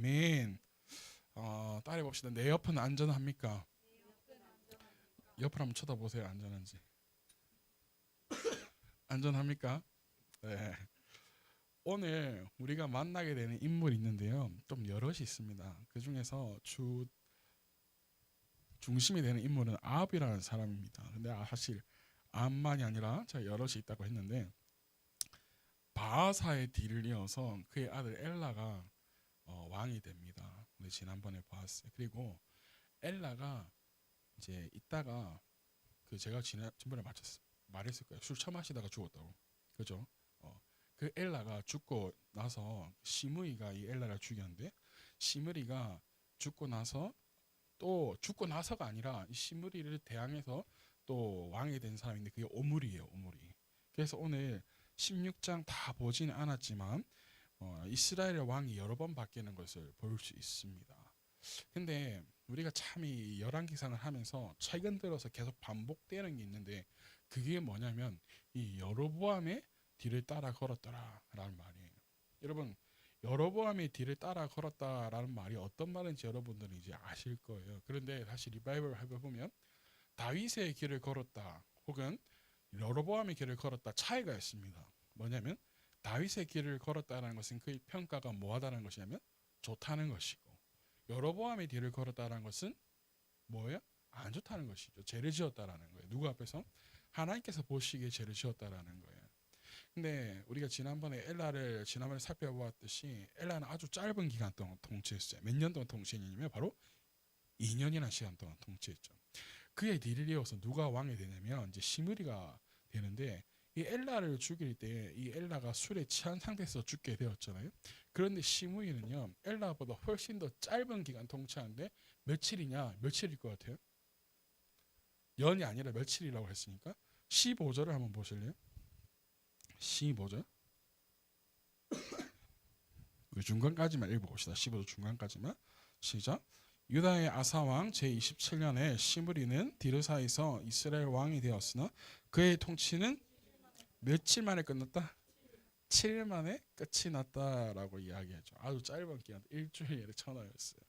아멘. 따라해 봅시다. 내 옆은 안전합니까? 옆을 한번 쳐다보세요. 안전한지. 안전합니까? 네. 오늘 우리가 만나게 되는 인물이 있는데요. 좀 여럿이 있습니다. 그 중에서 중심이 되는 인물은 아합이라는 사람입니다. 근데 사실 아합만이 아니라 제가 여럿이 있다고 했는데 바하사의 뒤를 이어서 그의 아들 엘라가 왕이 됩니다. 우리 지난번에 보았어요. 그리고 엘라가 이제 있다가 그 제가 지난번에 말했을 거예요. 술 처마시다가 죽었다고. 그죠? 그 엘라가 죽고 나서 시므이가 이 엘라를 죽였는데 시므리가 죽고 나서 또 죽고 나서가 아니라 이 시므리를 대항해서 또 왕이 된 사람인데 그게 오므리예요. 오므리. 그래서 오늘 16장 다 보지는 않았지만 이스라엘의 왕이 여러 번 바뀌는 것을 볼 수 있습니다. 근데 우리가 참 이 열왕기상을 하면서 최근 들어서 계속 반복되는 게 있는데 그게 뭐냐면 이 여로보암의 뒤를 따라 걸었더라라는 말이에요. 여러분 여로보암의 뒤를 따라 걸었다라는 말이 어떤 말인지 여러분들은 이제 아실 거예요. 그런데 다시 리바이벌을 해보면 다윗의 길을 걸었다 혹은 여로보암의 길을 걸었다 차이가 있습니다. 뭐냐면 다윗의 길을 걸었다는 것은 그의 평가가 뭐하다는 것이냐면 좋다는 것이고 여로보암의 뒤를 걸었다는 것은 뭐예요? 안 좋다는 것이죠. 죄를 지었다라는 거예요. 누구 앞에서? 하나님께서 보시기에 죄를 지었다라는 거예요. 근데 우리가 지난번에 살펴보았듯이 엘라는 아주 짧은 기간 동안 통치했어요. 몇 년 동안 통치했냐면 바로 2년이라는 시간 동안 통치했죠. 그의 뒤를 이어서 누가 왕이 되냐면 이제 시므리가 되는데 이 엘라를 죽일 때 이 엘라가 술에 취한 상태에서 죽게 되었잖아요. 그런데 시므리는요 엘라보다 훨씬 더 짧은 기간 통치하는데 며칠이냐? 며칠일 것 같아요? 연이 아니라 며칠이라고 했으니까 15절을 한번 보실래요? 15절 중간까지만 읽어봅시다. 15절 중간까지만 시작. 유다의 아사왕 제27년에 시므리는 디르사에서 이스라엘 왕이 되었으나 그의 통치는 며칠 만에 끝났다? 7일 만에 끝이 났다라고 이야기하죠. 아주 짧은 기간 일주일에 천하였어요.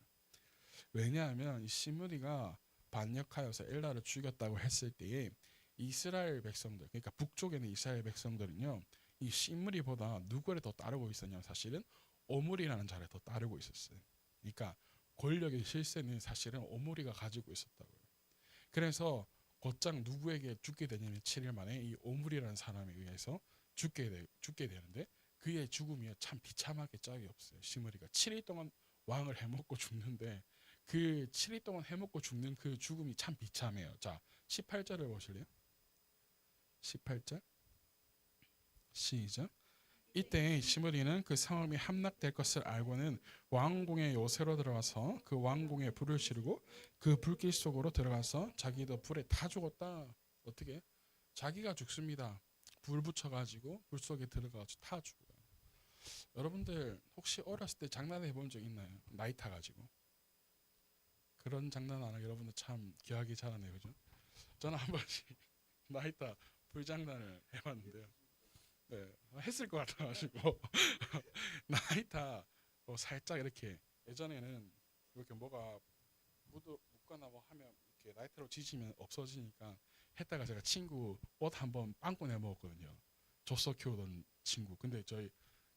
왜냐하면 이 시므리가 반역하여서 엘라를 죽였다고 했을 때에 이스라엘 백성들, 그러니까 북쪽에 있는 이스라엘 백성들은요 이 시므리보다 누구를 더 따르고 있었냐면 사실은 오므리라는 자를 더 따르고 있었어요. 그러니까 권력의 실세는 사실은 오므리가 가지고 있었다고요. 그래서 곧장 누구에게 죽게 되냐면 7일 만에 이 오므리라는 사람에 의해서 죽게 되는데 그의 죽음이 참 비참하게 짝이 없어요. 시므리가 7일 동안 왕을 해먹고 죽는데 그 7일 동안 해먹고 죽는 그 죽음이 참 비참해요. 자, 18절을 보실래요? 18절 시작. 이때 시므리는 그 성읍이 함락될 것을 알고는 왕궁의 요새로 들어가서 그 왕궁에 불을 지르고 그 불길 속으로 들어가서 자기도 불에 타 죽었다. 어떻게? 자기가 죽습니다. 불 붙여가지고 불 속에 들어가서 타 죽어요. 여러분들 혹시 어렸을 때 장난해 본 적 있나요? 나이 타가지고 그런 장난 안 하고 여러분들 참 기억이 잘하네요, 그죠? 저는 한 번씩 나이 타 불장난을 해봤는데요. 네, 했을 것 같아가지고 나이타 살짝 이렇게 예전에는 이렇게 뭐가 묻거나 뭐 하면 이렇게 라이터로 지지면 없어지니까 했다가 제가 친구 옷 한번 빵꾸 내 먹었거든요. 젖소 키우던 친구. 근데 저희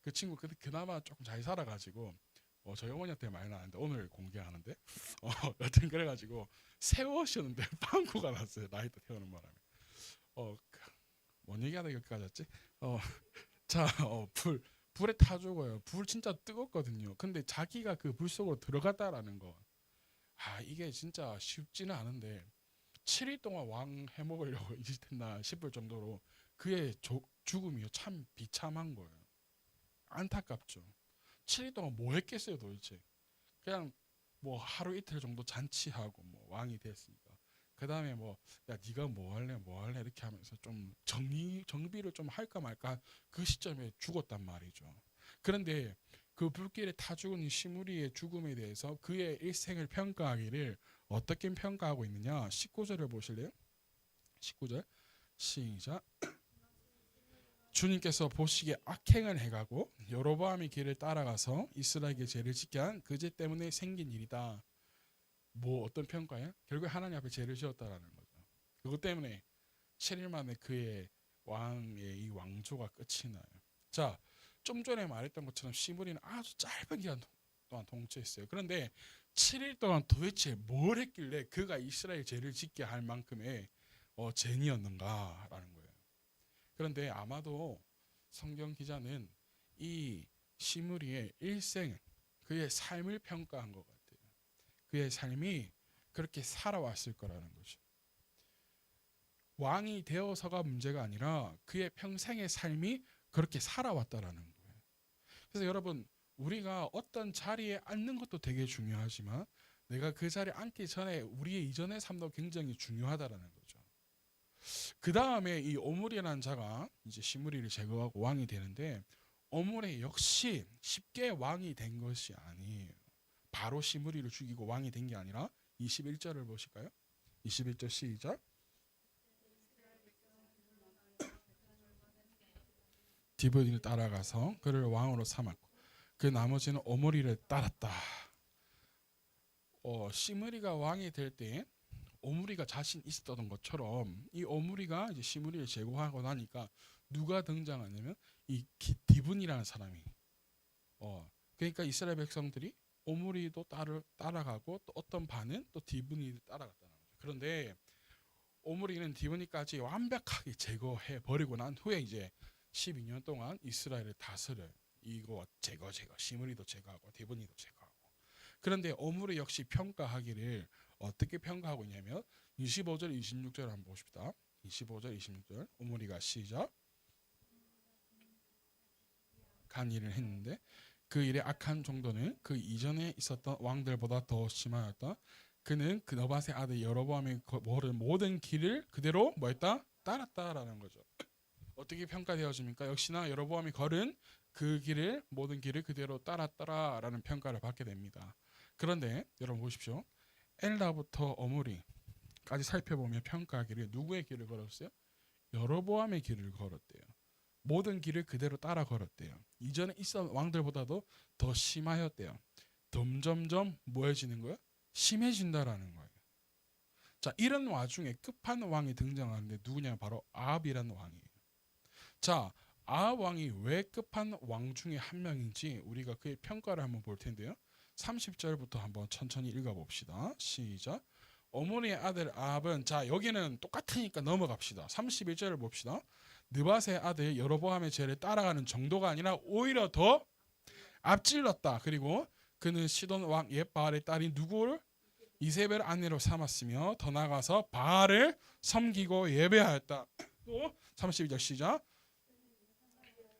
그 친구 그나마 조금 잘 살아가지고 저희 어머니한테 많이 나는데 오늘 공개하는데 여튼 그래가지고 새 옷이었는데 빵꾸가 났어요. 라이터 태우는 바람에. 뭔 얘기하다 여기까지 왔지? 자, 불에 타 죽어요. 불 진짜 뜨겁거든요. 근데 자기가 그 불 속으로 들어갔다라는 거. 이게 진짜 쉽지는 않은데 7일 동안 왕 해먹으려고 이짓했나 싶을 정도로 그의 죽음이 참 비참한 거예요. 안타깝죠. 7일 동안 뭐 했겠어요 도대체. 그냥 뭐 하루 이틀 정도 잔치하고 뭐 왕이 됐으니까. 그 다음에 뭐 야 네가 뭐 할래 이렇게 하면서 좀 정비를 좀 할까 말까 그 시점에 죽었단 말이죠. 그런데 그 불길에 타 죽은 이 시므리의 죽음에 대해서 그의 일생을 평가하기를 어떻게 평가하고 있느냐 19절을 보실래요? 19절 시작. 주님께서 보시기에 악행을 해가고 여로보암의 길을 따라가서 이스라엘에게 죄를 짓게 한 그 죄 때문에 생긴 일이다. 뭐 어떤 평가야? 결국 하나님 앞에 죄를 지었다라는 거죠. 그것 때문에 7일 만에 그의 왕의 이 왕조가 끝이 나요. 자, 좀 전에 말했던 것처럼 시므리는 아주 짧은 기간 동안 통치했어요. 그런데 7일 동안 도대체 뭘 했길래 그가 이스라엘 죄를 짓게 할 만큼의 죄인이었는가라는 거예요. 그런데 아마도 성경 기자는 이 시므리의 일생, 그의 삶을 평가한 것 같아요. 그의 삶이 그렇게 살아왔을 거라는 거죠. 왕이 되어서가 문제가 아니라 그의 평생의 삶이 그렇게 살아왔다라는 거예요. 그래서 여러분, 우리가 어떤 자리에 앉는 것도 되게 중요하지만 내가 그 자리에 앉기 전에 우리의 이전의 삶도 굉장히 중요하다라는 거죠. 그 다음에 이 오므리라는 자가 이제 시므리를 제거하고 왕이 되는데, 오므리 역시 쉽게 왕이 된 것이 아니에요. 바로 시므리를 죽이고 왕이 된 게 아니라 21절을 보실까요? 21절 시작. 디브니를 따라가서 그를 왕으로 삼았고 그 나머지는 오므리를 따랐다. 시므리가 왕이 될 때 오므리가 자신 있었던 것처럼 이 오므리가 이제 시므리를 제거하고 나니까 누가 등장하냐면 이 디분이라는 사람이 그러니까 이스라엘 백성들이 오므리도 따라가고 또 어떤 반은 또 디분이 따라갔다는 거죠. 그런데 오므리는 디브니까지 완벽하게 제거해 버리고 난 후에 이제 12년 동안 이스라엘을 다스려요. 이거 제거 시므리도 제거하고 디브니도 제거하고. 그런데 오므리 역시 평가하기를 어떻게 평가하고 있냐면 25절 26절 한번 보십시다. 25절 26절 오므리가 시작. 간 일을 했는데 그 일의 악한 정도는 그 이전에 있었던 왕들보다 더 심하였다. 그는 그 너밧의 아들 여로보암의 모든 길을 그대로 뭐했다? 따랐다라는 거죠. 어떻게 평가되어집니까? 역시나 여로보암이 걸은 그 길을 모든 길을 그대로 따랐다라는 평가를 받게 됩니다. 그런데 여러분 보십시오. 엘라부터 오므리까지 살펴보면 평가하기를 누구의 길을 걸었어요? 여로보암의 길을 걸었대요. 모든 길을 그대로 따라 걸었대요. 이전에 있었던 왕들보다도 더 심하였대요. 점점점 뭐해지는 거예요? 심해진다라는 거예요. 자, 이런 와중에 끝판왕이 등장하는데 누구냐? 바로 아합이라는 왕이에요. 자, 아합 왕이 왜 끝판왕 중에 한 명인지 우리가 그의 평가를 한번 볼 텐데요. 30절부터 한번 천천히 읽어봅시다. 시작. 오므리의 아들 아합은, 자 여기는 똑같으니까 넘어갑시다. 31절을 봅시다. 느밧의 아들 여로보암의 죄를 따라가는 정도가 아니라 오히려 더 앞질렀다. 그리고 그는 시돈 왕 옛 바알의 딸인 누구를? 이세벨을 아내로 삼았으며 더 나아가서 바알을 섬기고 예배하였다. 또 32절 시작.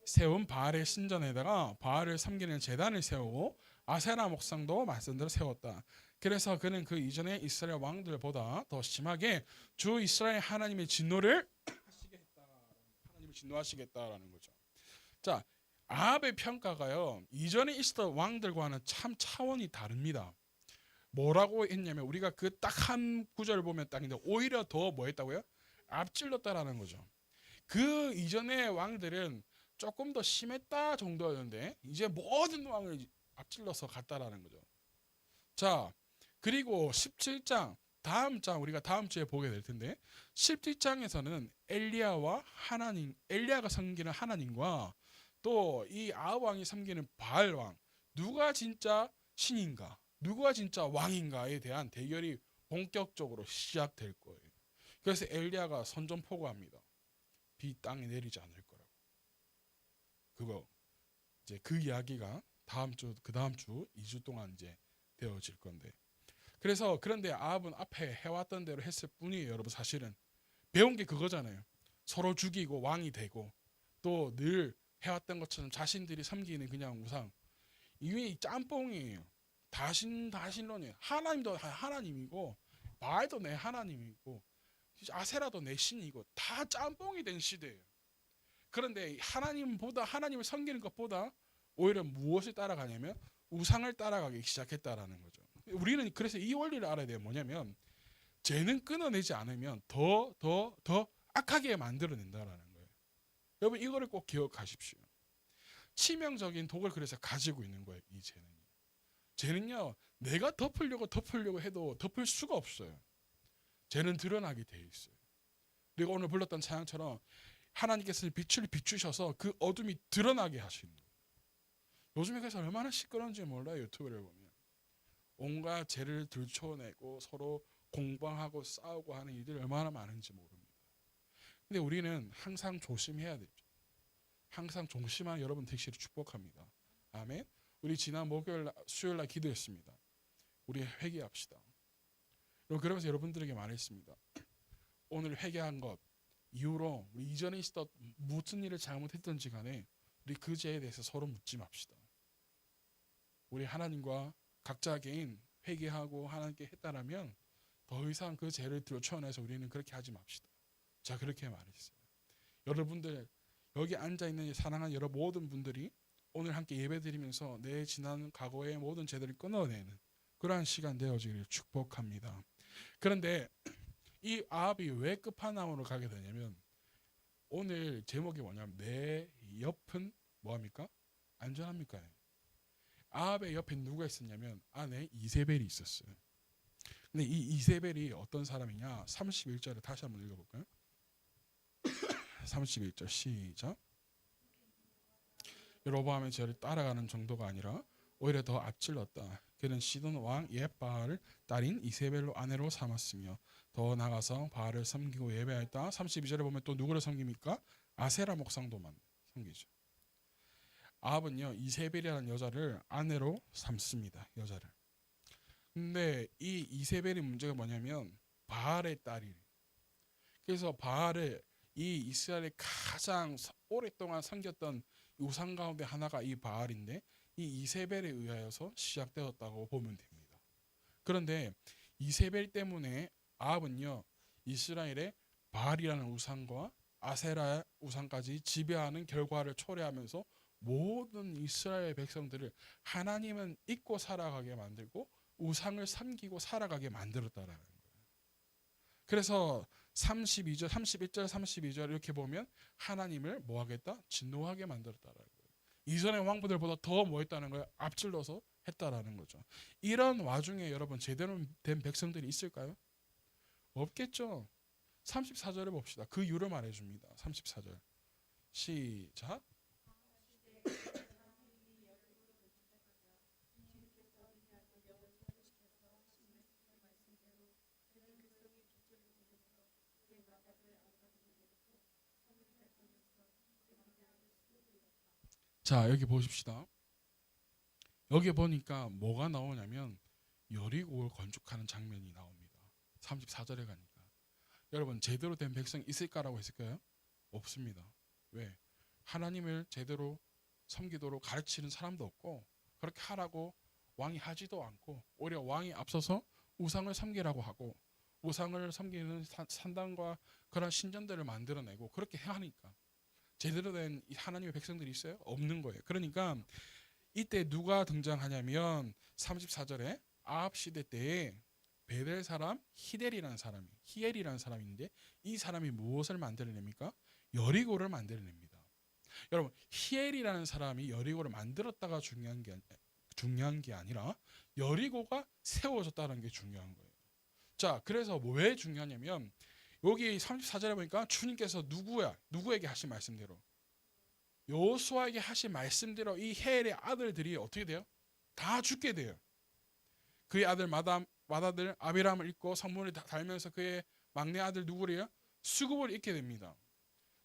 세운 바알의 신전에다가 바알을 섬기는 제단을 세우고 아세라 목상도 말씀대로 세웠다. 그래서 그는 그 이전의 이스라엘 왕들보다 더 심하게 주 이스라엘 하나님의 진노를 하나님을 진노하시겠다라는 거죠. 자, 아합의 평가가요, 이전에 있었던 왕들과는 참 차원이 다릅니다. 뭐라고 했냐면 우리가 그 딱 한 구절을 보면 딱인데 오히려 더 뭐 했다고요? 앞질렀다라는 거죠. 그 이전의 왕들은 조금 더 심했다 정도였는데 이제 모든 왕을 앞질러서 갔다라는 거죠. 자, 그리고 17장 다음 장 우리가 다음 주에 보게 될 텐데 17장에서는 엘리야가 섬기는 하나님과 또 이 아합 왕이 섬기는 바알 왕, 누가 진짜 신인가, 누가 진짜 왕인가에 대한 대결이 본격적으로 시작될 거예요. 그래서 엘리야가 선전포고합니다. 비 땅에 내리지 않을 거라고. 그거 이제 그 이야기가 그 다음 주 2주 동안 이제 되어질 건데. 그런데 아합은 앞에 해왔던 대로 했을 뿐이에요. 여러분 사실은 배운 게 그거잖아요. 서로 죽이고 왕이 되고 또 늘 해왔던 것처럼 자신들이 섬기는 그냥 우상. 이게 짬뽕이에요. 다신론이에요. 하나님도 하나님이고 바알도 내 하나님이고 아세라도 내 신이고 다 짬뽕이 된 시대예요. 그런데 하나님을 섬기는 것보다 오히려 무엇을 따라가냐면 우상을 따라가기 시작했다라는 거죠. 우리는 그래서 이 원리를 알아야 돼요. 뭐냐면 죄는 끊어내지 않으면 더 악하게 만들어낸다라는 거예요. 여러분 이거를 꼭 기억하십시오. 치명적인 독을 그래서 가지고 있는 거예요. 이 죄는요. 죄는요, 내가 덮으려고 해도 덮을 수가 없어요. 죄는 드러나게 돼 있어요. 우리가 오늘 불렀던 찬양처럼 하나님께서 빛을 비추셔서 그 어둠이 드러나게 하시는 거예요. 요즘에 그래서 얼마나 시끄러운지 몰라요. 유튜브를 보면 온갖 죄를 들춰내고 서로 공방하고 싸우고 하는 일들이 얼마나 많은지 모릅니다. 근데 우리는 항상 조심해야 되죠. 항상 조심한 여러분 되시기를 축복합니다. 아멘. 우리 지난 목요일 수요일 날 기도했습니다. 우리 회개합시다. 그러면서 여러분들에게 말했습니다. 오늘 회개한 것 이후로 우리 이전에 있었던 무슨 일을 잘못했던지 간에 우리 그 죄에 대해서 서로 묻지 맙시다. 우리 하나님과 각자 개인 회개하고 하나님께 했다라면 더 이상 그 죄를 들춰내서 우리는 그렇게 하지 맙시다. 자, 그렇게 말했어요. 여러분들 여기 앉아있는 사랑하는 여러 모든 분들이 오늘 함께 예배드리면서 내 지난 과거의 모든 죄들을 끊어내는 그러한 시간 되어지기를 축복합니다. 그런데 이 아합이 왜 끝판왕으로 가게 되냐면 오늘 제목이 뭐냐면 내 옆은 뭐합니까? 안전합니까? 아합의 옆에 누가 있었냐면 아내 이세벨이 있었어요. 근데 이 이세벨이 어떤 사람이냐? 31절을 다시 한번 읽어볼까요? 31절 시작. 여로보암의 죄를 따라가는 정도가 아니라 오히려 더 앞질렀다. 그는 시돈 왕 옙바알을 딸인 이세벨로 아내로 삼았으며 더 나가서 바알을 섬기고 예배하였다. 32절에 보면 또 누구를 섬깁니까? 아세라 목상도만 섬기죠. 아합은요 이세벨이라는 여자를 아내로 삼습니다. 여자를. 근데 이 이세벨의 문제가 뭐냐면 바알의 딸이. 그래서 바알을 이 이스라엘이 가장 오랫동안 섬겼던 우상 가운데 하나가 이 바알인데 이 이세벨에 의하여서 시작되었다고 보면 됩니다. 그런데 이세벨 때문에 아합은요 이스라엘의 바알이라는 우상과 아세라 우상까지 지배하는 결과를 초래하면서 모든 이스라엘 백성들을 하나님은 잊고 살아가게 만들고 우상을 섬기고 살아가게 만들었다라는 거예요. 그래서 32절, 31절, 32절 이렇게 보면 하나님을 뭐하겠다? 진노하게 만들었다라는 거예요. 이전의 왕부들보다 더 뭐했다는 거예요? 앞질러서 했다라는 거죠. 이런 와중에 여러분 제대로 된 백성들이 있을까요? 없겠죠. 34절에 봅시다. 그 이유를 말해줍니다. 34절 시작. 자, 여기 보십시다. 여기 보니까 뭐가 나오냐면 여리고를 건축하는 장면이 나옵니다. 34절에 가니까. 여러분 제대로 된 백성이 있을까라고 했을까요? 없습니다. 왜? 하나님을 제대로 섬기도록 가르치는 사람도 없고 그렇게 하라고 왕이 하지도 않고 오히려 왕이 앞서서 우상을 섬기라고 하고 우상을 섬기는 산당과 그런 신전들을 만들어내고 그렇게 하니까 제대로 된 하나님의 백성들이 있어요? 없는 거예요. 그러니까 이때 누가 등장하냐면 34절에 아합 시대 때에 베델 사람 히델이라는 사람인데 이 사람이 무엇을 만들어냅니까? 여리고를 만들어냅니다. 여러분 히엘이라는 사람이 여리고를 만들었다가 중요한 게 아니라 여리고가 세워졌다는 게 중요한 거예요. 자, 그래서 왜 중요하냐면 여기 34절에 보니까 주님께서 누구에게 하신 말씀대로 여호수아에게 하신 말씀대로 이 헤엘의 아들들이 어떻게 돼요? 다 죽게 돼요. 그의 아들 맏아들 아비람을 잊고 성문을 달면서 그의 막내 아들 누구래요? 수굽을 잊게 됩니다.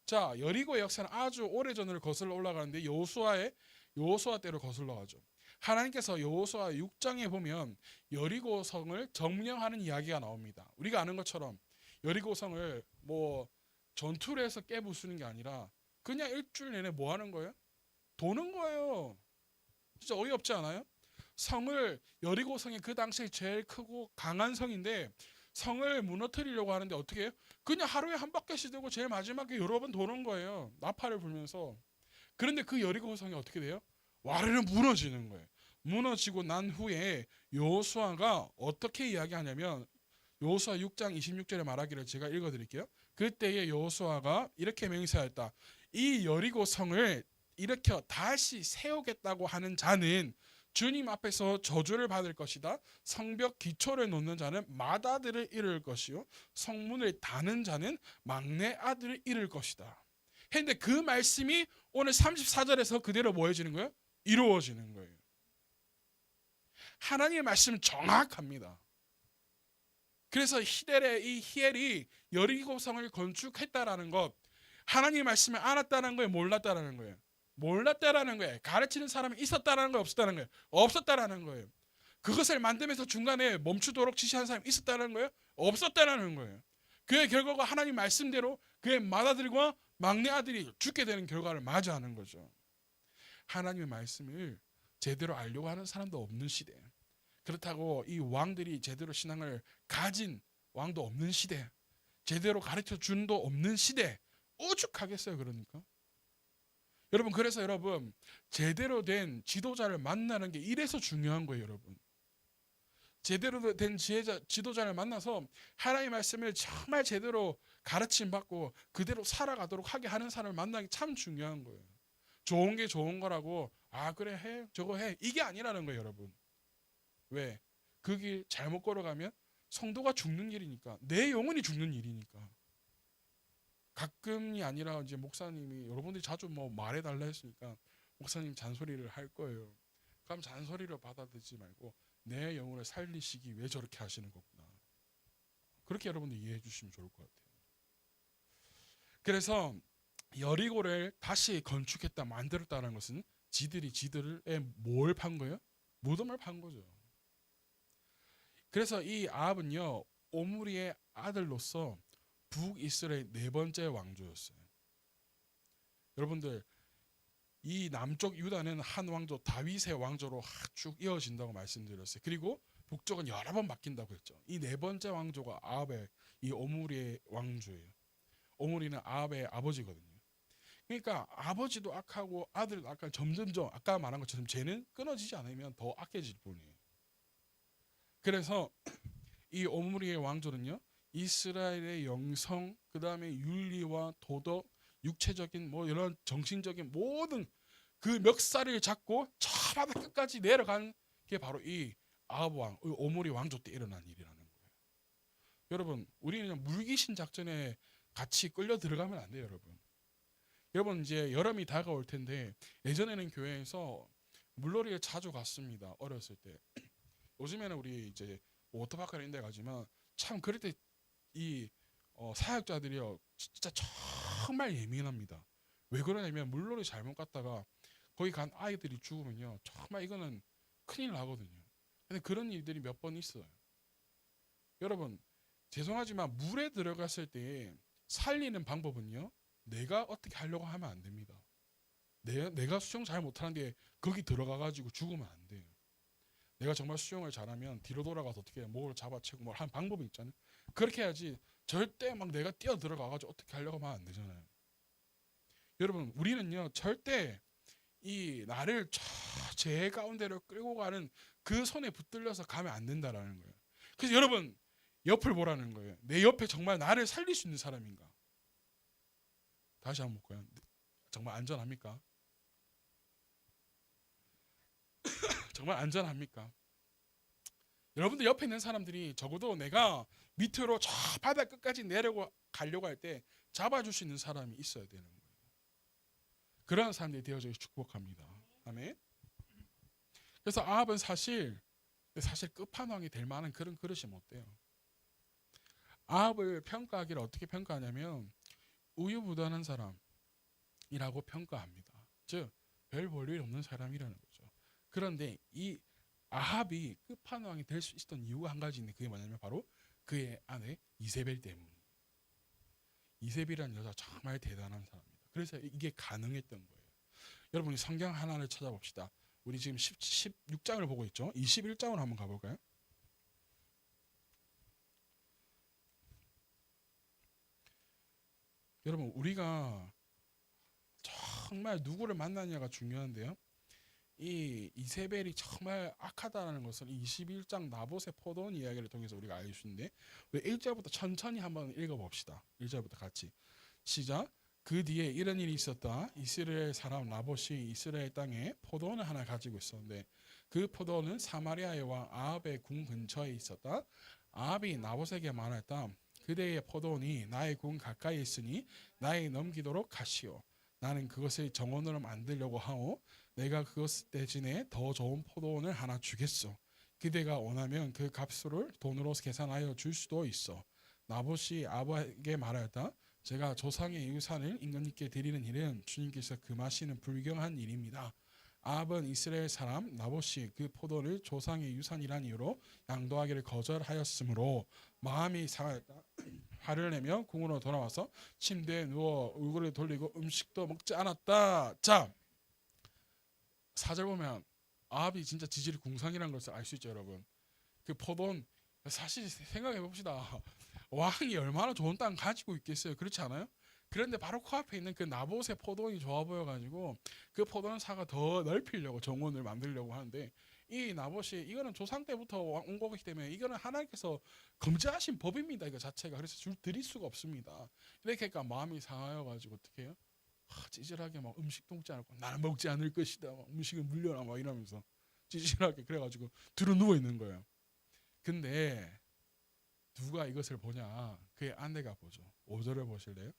자, 여리고의 역사는 아주 오래전으로 거슬러 올라가는데 여호수아 때로 거슬러 가죠. 하나님께서 여호수아 6장에 보면 여리고 성을 점령하는 이야기가 나옵니다. 우리가 아는 것처럼 여리고 성을 뭐 전투를 해서 깨부수는 게 아니라 그냥 일주일 내내 뭐 하는 거예요? 도는 거예요. 진짜 어이없지 않아요? 여리고 성이 그 당시에 제일 크고 강한 성인데 성을 무너뜨리려고 하는데 어떻게 해요? 그냥 하루에 한 바퀴씩 들고 제일 마지막에 여러 번 도는 거예요. 나팔을 불면서. 그런데 그 여리고 성이 어떻게 돼요? 와르르 무너지는 거예요. 무너지고 난 후에 여호수아가 어떻게 이야기하냐면 여호수아 6장 26절에 말하기를 제가 읽어드릴게요. 그때에 여호수아가 이렇게 맹세하였다. 이 여리고 성을 일으켜 다시 세우겠다고 하는 자는 주님 앞에서 저주를 받을 것이다. 성벽 기초를 놓는 자는 맏아들을 잃을 것이요 성문을 다는 자는 막내 아들을 잃을 것이다. 근데 그 말씀이 오늘 34절에서 그대로 뭐 해지는 거예요? 이루어지는 거예요. 하나님의 말씀은 정확합니다. 그래서 이 히엘이 여리고성을 건축했다라는 것, 하나님의 말씀을 알았다는 거예요, 몰랐다라는 거예요? 몰랐다라는 거예요. 가르치는 사람이 있었다라는 거예요, 없었다는 거예요? 없었다라는 거예요. 그것을 만들면서 중간에 멈추도록 지시한 사람이 있었다는 거예요? 없었다라는 거예요. 그의 결과가 하나님 말씀대로 그의 맏아들과 막내 아들이 죽게 되는 결과를 맞이하는 거죠. 하나님의 말씀을 제대로 알려고 하는 사람도 없는 시대. 그렇다고 이 왕들이 제대로 신앙을 가진 왕도 없는 시대. 제대로 가르쳐 준 도 없는 시대. 오죽하겠어요, 그러니까. 여러분, 그래서 여러분 제대로 된 지도자를 만나는 게 이래서 중요한 거예요, 여러분. 제대로 된 지도자를 만나서 하나님의 말씀을 정말 제대로 가르침 받고 그대로 살아가도록 하게 하는 사람을 만나는 게 참 중요한 거예요. 좋은 게 좋은 거라고 그래 해 저거 해 이게 아니라는 거예요, 여러분. 왜? 그 길 잘못 걸어가면 성도가 죽는 일이니까, 내 영혼이 죽는 일이니까. 가끔이 아니라 이제 목사님이 여러분들이 자주 뭐 말해달라 했으니까 목사님 잔소리를 할 거예요. 그럼 잔소리를 받아들이지 말고 내 영혼을 살리시기 위해 저렇게 하시는 거구나. 그렇게 여러분들 이해해 주시면 좋을 것 같아요. 그래서 여리고를 다시 건축했다, 만들었다는 것은 지들의 뭘 판 거예요? 무덤을 판 거죠. 그래서 이 아합은요, 오므리의 아들로서 북이스라엘 네 번째 왕조였어요. 여러분들, 이 남쪽 유다는 한 왕조 다윗의 왕조로 쭉 이어진다고 말씀드렸어요. 그리고 북쪽은 여러 번 바뀐다고 했죠. 이 네 번째 왕조가 아합의 이 오므리의 왕조예요. 오므리는 아합의 아버지거든요. 그러니까 아버지도 악하고 아들도 악하고 점점점 아까 말한 것처럼 쟤는 끊어지지 않으면 더 악해질 뿐이에요. 그래서 이 오므리의 왕조는요, 이스라엘의 영성, 그 다음에 윤리와 도덕, 육체적인 뭐 이런 정신적인 모든 그 멱살을 잡고 저 바다 끝까지 내려간 게 바로 이 아합 왕, 오므리 왕조 때 일어난 일이라는 거예요. 여러분, 우리는 물귀신 작전에 같이 끌려 들어가면 안 돼요, 여러분. 여러분, 이제 여름이 다가올 텐데 예전에는 교회에서 물놀이를 자주 갔습니다, 어렸을 때. 요즘에는 우리 이제 워터파크를 인데 가지만 참 그럴 때 이 사역자들이요 진짜 정말 예민합니다. 왜 그러냐면 물놀이 잘못 갔다가 거기 간 아이들이 죽으면요 정말 이거는 큰일 나거든요. 근데 그런 일들이 몇 번 있어요. 여러분, 죄송하지만 물에 들어갔을 때 살리는 방법은요, 내가 어떻게 하려고 하면 안 됩니다. 내가 수영 잘 못하는데 거기 들어가가지고 죽으면 안 돼요. 내가 정말 수영을 잘하면 뒤로 돌아가서 어떻게 목을 잡아채고 뭐 하는 방법이 있잖아요. 그렇게 해야지 절대 막 내가 뛰어 들어가가지고 어떻게 하려고 하면 안 되잖아요. 여러분, 우리는요 절대 이 나를 제 가운데로 끌고 가는 그 손에 붙들려서 가면 안 된다라는 거예요. 그래서 여러분, 옆을 보라는 거예요. 내 옆에 정말 나를 살릴 수 있는 사람인가? 다시 한번 볼까요? 정말 안전합니까? 정말 안전합니까? 여러분들 옆에 있는 사람들이 적어도 내가 밑으로 저 바다 끝까지 가려고 할 때 잡아줄 수 있는 사람이 있어야 되는 거예요. 그런 사람들이 되어져 축복합니다. 아멘. 그래서 아합은 사실 끝판왕이 될 만한 그런 그릇이 못 돼요. 아합을 평가하기를 어떻게 평가하냐면 우유부단한 사람이라고 평가합니다. 즉 별 볼 일 없는 사람이라는 거죠. 그런데 이 아합이 끝판왕이 될 수 있었던 이유가 한 가지 있는데 그게 뭐냐면 바로 그의 아내 이세벨 때문이에요. 이세벨이라는 여자 정말 대단한 사람입니다. 그래서 이게 가능했던 거예요. 여러분이 성경 하나를 찾아봅시다. 우리 지금 16장을 보고 있죠. 21장으로 한번 가볼까요? 여러분, 우리가 정말 누구를 만나냐가 중요한데요. 이 이세벨이 정말 악하다는 것을 21장 나봇의 포도원 이야기를 통해서 우리가 알 수 있는데 1절부터 천천히 한번 읽어봅시다. 1절부터 같이 시작. 그 뒤에 이런 일이 있었다. 이스라엘 사람 나봇이 이스라엘 땅에 포도원을 하나 가지고 있었는데 그 포도원은 사마리아의 왕 아합의 궁 근처에 있었다. 아합이 나봇에게 말했다. 그대의 포도원이 나의 궁 가까이 있으니 나에게 넘기도록 하시오. 나는 그것을 정원으로 만들려고 하오. 내가 그것 대신에 더 좋은 포도원을 하나 주겠소. 그대가 원하면 그 값을 돈으로 계산하여 줄 수도 있어. 나봇이 아합에게 말하였다. 제가 조상의 유산을 임금님께 드리는 일은 주님께서 금하시는 불경한 일입니다. 아합은 이스라엘 사람 나봇이 그 포도를 조상의 유산이란 이유로 양도하기를 거절하였으므로 마음이 상하였다. 화를 내며 궁으로 돌아와서 침대에 누워 얼굴을 돌리고 음식도 먹지 않았다. 자, 4절 보면 아합이 진짜 지질이 궁상이라는 것을 알 수 있죠, 여러분. 그 포도는 사실 생각해 봅시다. 왕이 얼마나 좋은 땅 가지고 있겠어요. 그렇지 않아요? 그런데 바로 코앞에 있는 그 나봇의 포도원이 좋아 보여가지고 그 포도원 사가 더 넓히려고 정원을 만들려고 하는데 이 나봇이 이거는 조상 때부터 온 거기 때문에 이거는 하나님께서 금지하신 법입니다. 이거 자체가. 그래서 줄 드릴 수가 없습니다. 이렇게 하니까 마음이 상하여가지고 어떻게 해요? 찌질하게 막 음식도 먹지 않고 나는 먹지 않을 것이다. 막 음식을 물려라 막 이러면서 찌질하게 그래가지고 들어 누워 있는 거예요. 근데 누가 이것을 보냐? 그의 아내가 보죠. 5절을 보실래요?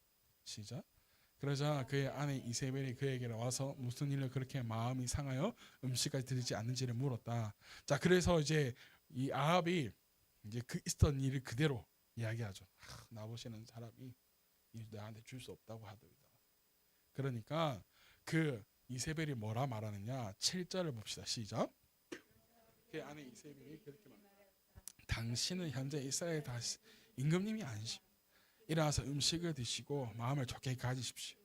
시작. 그러자 그의 아내 이세벨이 그에게 와서 무슨 일로 그렇게 마음이 상하여 음식까지 드리지 않는지를 물었다. 자, 그래서 이제 이 아합이 이제 그 있었던 일을 그대로 이야기하죠. 나보시는 사람이 나한테 줄 수 없다고 하더이다. 그러니까 그 이세벨이 뭐라 말하느냐? 7절을 봅시다. 시작. 그의 아내 이세벨이 그렇게 말합니다. 당신은 현재 이스라엘 다시 임금님이 아니십니다. 일어나서 음식을 드시고 마음을 좋게 가지십시오.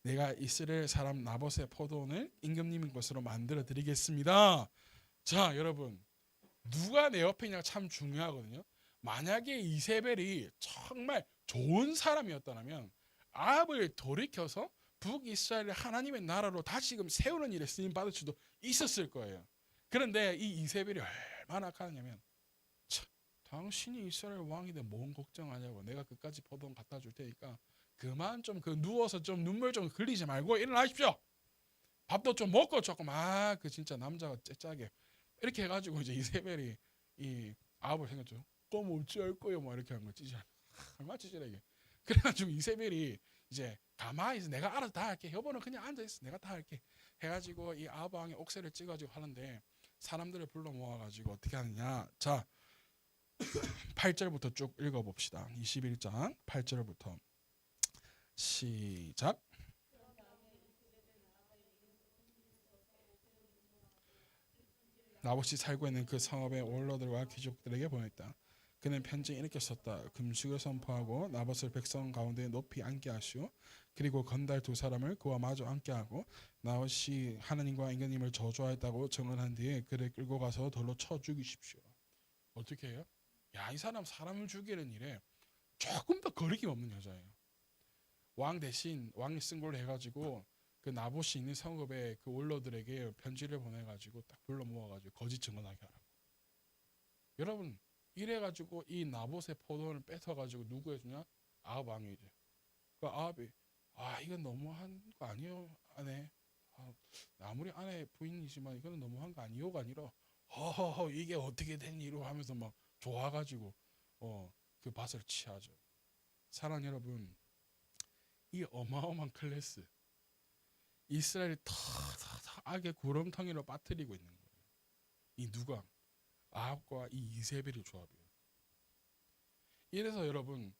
내가 이스라엘 사람 나봇의 포도원을 임금님인 것으로 만들어 드리겠습니다. 자, 여러분, 누가 내 옆에 있냐가 참 중요하거든요. 만약에 이세벨이 정말 좋은 사람이었다면 아합을 돌이켜서 북이스라엘 하나님의 나라로 다시금 세우는 일에 쓰임 받을 수도 있었을 거예요. 그런데 이 이세벨이 얼마나 악하냐면 당신이 이스라엘 왕인데 뭔 걱정하냐고. 내가 그까지 포도원 갖다 줄 테니까 그만 좀 그 누워서 좀 눈물 좀 흘리지 말고 일어나십시오. 밥도 좀 먹고 조금 그 진짜 남자가 째짜게 이렇게 해가지고 이제 이세벨이 이 아합을 생겼죠. 그럼 어찌할 거예요? 뭐 이렇게 한 거 찌질. 얼마나 찌질하게. 그래가지고 이세벨이 이제 가만히 있어. 내가 알아서 다 할게. 여보는 그냥 앉아 있어. 내가 다 할게. 해가지고 이 아합 왕의 옥새를 찍어가지고 하는데 사람들을 불러 모아가지고 어떻게 하느냐. 자. 8절부터 쭉 읽어봅시다. 21장 8절부터 시작. 나봇이 살고 있는 그 성읍의 원로들과 귀족들에게 보냈다. 그는 편지에 이렇게 썼다. 금식을 선포하고 나봇을 백성 가운데 높이 앉게 하시오. 그리고 건달 2사람을 그와 마주 앉게 하고 나봇이 하나님과 임금님을 저주하였다고 증언한 뒤에 그를 끌고 가서 돌로 쳐 죽이십시오. 어떻게 해요? 야, 이 사람 사람을 죽이는 일에 조금 더 거리낌 없는 여자예요. 왕 대신 왕이 쓴 걸로 해가지고 그 나봇이 있는 성읍의 그 원로들에게 편지를 보내가지고 딱 불러 모아가지고 거짓 증언하게 하라고. 여러분 이래가지고 이 나봇의 포도원을 뺏어가지고 누구 해주냐? 아합 왕이죠. 그 아합이 이건 너무한 거 아니요 아내. 아무리 아내 부인이지만 이거는 너무한 거 아니요가 아니라 허허허 이게 어떻게 된 일로 하면서 막 좋아가지고 그 밭을 취하죠. 사랑 여러분, 이 어마어마한 클래스 이스라엘이 다 악의 구렁텅이로 빠뜨리고 있는 거예요. 이 누가? 아합과 이 이세벨의 조합이에요. 이래서 여러분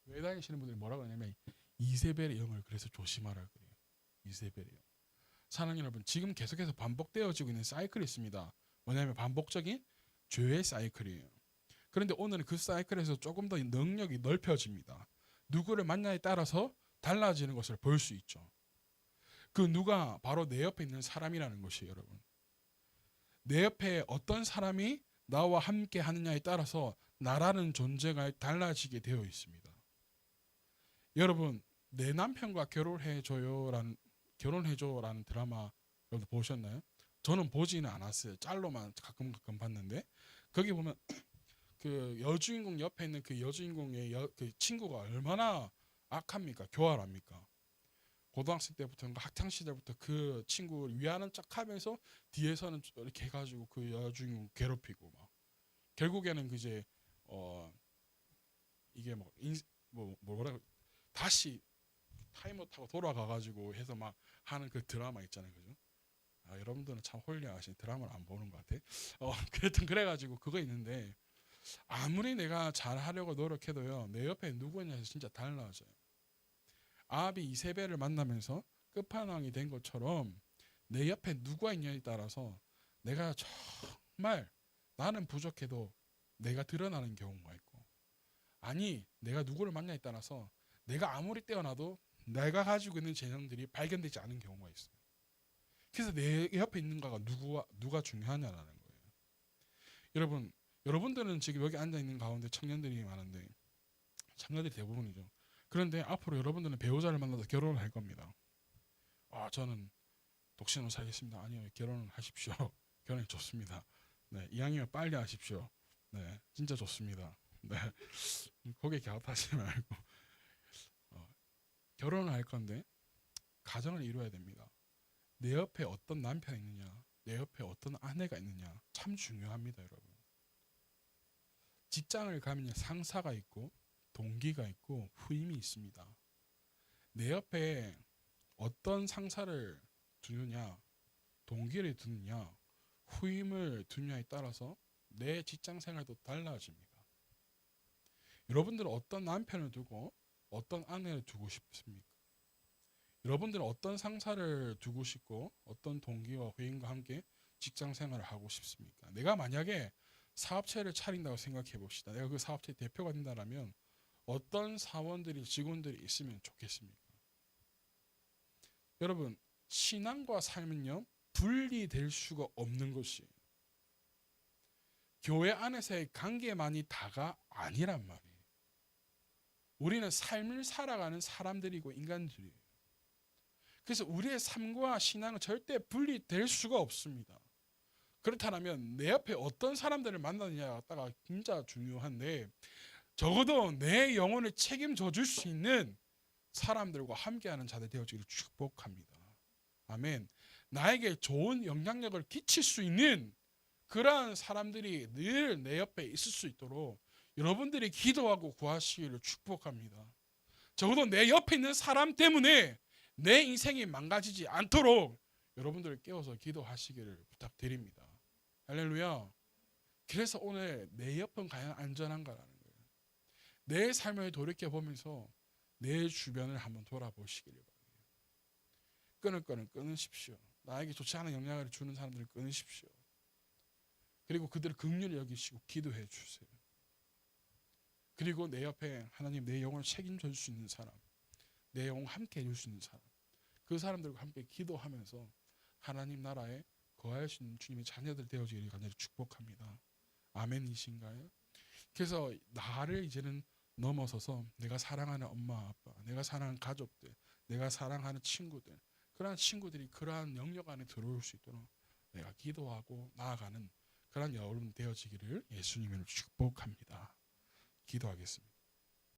왜 다니시는 분들이 뭐라고 하냐면 이세벨의 영을 그래서 조심하라 그래요. 이세벨의 영. 사랑 여러분, 지금 계속해서 반복되어지고 있는 사이클이 있습니다. 뭐냐면 반복적인 죄의 사이클이에요. 그런데 오늘은 그 사이클에서 조금 더 능력이 넓혀집니다. 누구를 만나에 따라서 달라지는 것을 볼 수 있죠. 그 누가 바로 내 옆에 있는 사람이라는 것이에요, 여러분. 내 옆에 어떤 사람이 나와 함께 하느냐에 따라서 나라는 존재가 달라지게 되어 있습니다. 여러분, 내 남편과 결혼해줘라는 드라마 여러분 보셨나요? 저는 보지는 않았어요. 짤로만 가끔 봤는데 거기 보면 그 여주인공 옆에 있는 그 여주인공의 그 친구가 얼마나 악합니까? 교활합니까? 고등학생 때부터인가 학창 시절부터 그 친구를 위하는 척하면서 뒤에서는 이렇게 해가지고 그 여주인공 괴롭히고 막 결국에는 그 이제 이게 뭐 뭐라 다시 타임을 타고 돌아가가지고 해서 막 하는 그 드라마 있잖아요, 그죠? 여러분들은 참 홀리하신 드라마를 안 보는 것 같아. 그랬던 그래가지고 그거 있는데 아무리 내가 잘하려고 노력해도요 내 옆에 누구 있냐서 진짜 달라져요. 아합이 이세벨을 만나면서 끝판왕이 된 것처럼 내 옆에 누가 있냐에 따라서 내가 정말 나는 부족해도 내가 드러나는 경우가 있고 아니 내가 누구를 만나에 따라서 내가 아무리 뛰어나도 내가 가지고 있는 재능들이 발견되지 않은 경우가 있어요. 그래서 내 옆에 있는가가 누가 중요하냐라는 거예요. 여러분들은 지금 여기 앉아 있는 가운데 청년들이 많은데 청년들이 대부분이죠. 그런데 앞으로 여러분들은 배우자를 만나서 결혼을 할 겁니다. 저는 독신으로 살겠습니다. 아니요, 결혼을 하십시오. 결혼이 좋습니다. 네, 이왕이면 빨리 하십시오. 네, 진짜 좋습니다. 네, 거기에 갸웃하지 말고 결혼을 할 건데 가정을 이루어야 됩니다. 내 옆에 어떤 남편이 있느냐, 내 옆에 어떤 아내가 있느냐 참 중요합니다, 여러분. 직장을 가면 상사가 있고 동기가 있고 후임이 있습니다. 내 옆에 어떤 상사를 두느냐, 동기를 두느냐, 후임을 두느냐에 따라서 내 직장 생활도 달라집니다. 여러분들은 어떤 남편을 두고 어떤 아내를 두고 싶습니까? 여러분들은 어떤 상사를 두고 싶고 어떤 동기와 후임과 함께 직장 생활을 하고 싶습니까? 내가 만약에 사업체를 차린다고 생각해 봅시다. 내가 그 사업체 대표가 된다면 어떤 사원들이 직원들이 있으면 좋겠습니까? 여러분 신앙과 삶은요 분리될 수가 없는 것이에요. 교회 안에서의 관계만이 다가 아니란 말이에요. 우리는 삶을 살아가는 사람들이고 인간들이에요. 그래서 우리의 삶과 신앙은 절대 분리될 수가 없습니다. 그렇다면 내 옆에 어떤 사람들을 만나느냐가 진짜 중요한데 적어도 내 영혼을 책임져 줄 수 있는 사람들과 함께하는 자들 되어지기를 축복합니다. 아멘. 나에게 좋은 영향력을 끼칠 수 있는 그러한 사람들이 늘 내 옆에 있을 수 있도록 여러분들이 기도하고 구하시기를 축복합니다. 적어도 내 옆에 있는 사람 때문에 내 인생이 망가지지 않도록 여러분들을 깨워서 기도하시기를 부탁드립니다. 할렐루야. 그래서 오늘 내 옆은 과연 안전한가라는 거예요. 내 삶을 돌이켜보면서 내 주변을 한번 돌아보시기를 바랍니다. 끈을 끊으십시오. 나에게 좋지 않은 영향을 주는 사람들을 끊으십시오. 그리고 그들을 긍휼히 여기시고 기도해 주세요. 그리고 내 옆에 하나님 내 영혼을 책임져 줄 수 있는 사람, 내 영혼 함께 해줄 수 있는 사람, 그 사람들과 함께 기도하면서 하나님 나라에 거할 수 있는 주님의 자녀들 되어지기를 간절히 축복합니다. 아멘이신가요? 그래서 나를 이제는 넘어서서 내가 사랑하는 엄마 아빠, 내가 사랑하는 가족들, 내가 사랑하는 친구들, 그러한 친구들이 그러한 영역 안에 들어올 수 있도록 내가 기도하고 나아가는 그러한 여러분 되어지기를 예수님으로 축복합니다. 기도하겠습니다.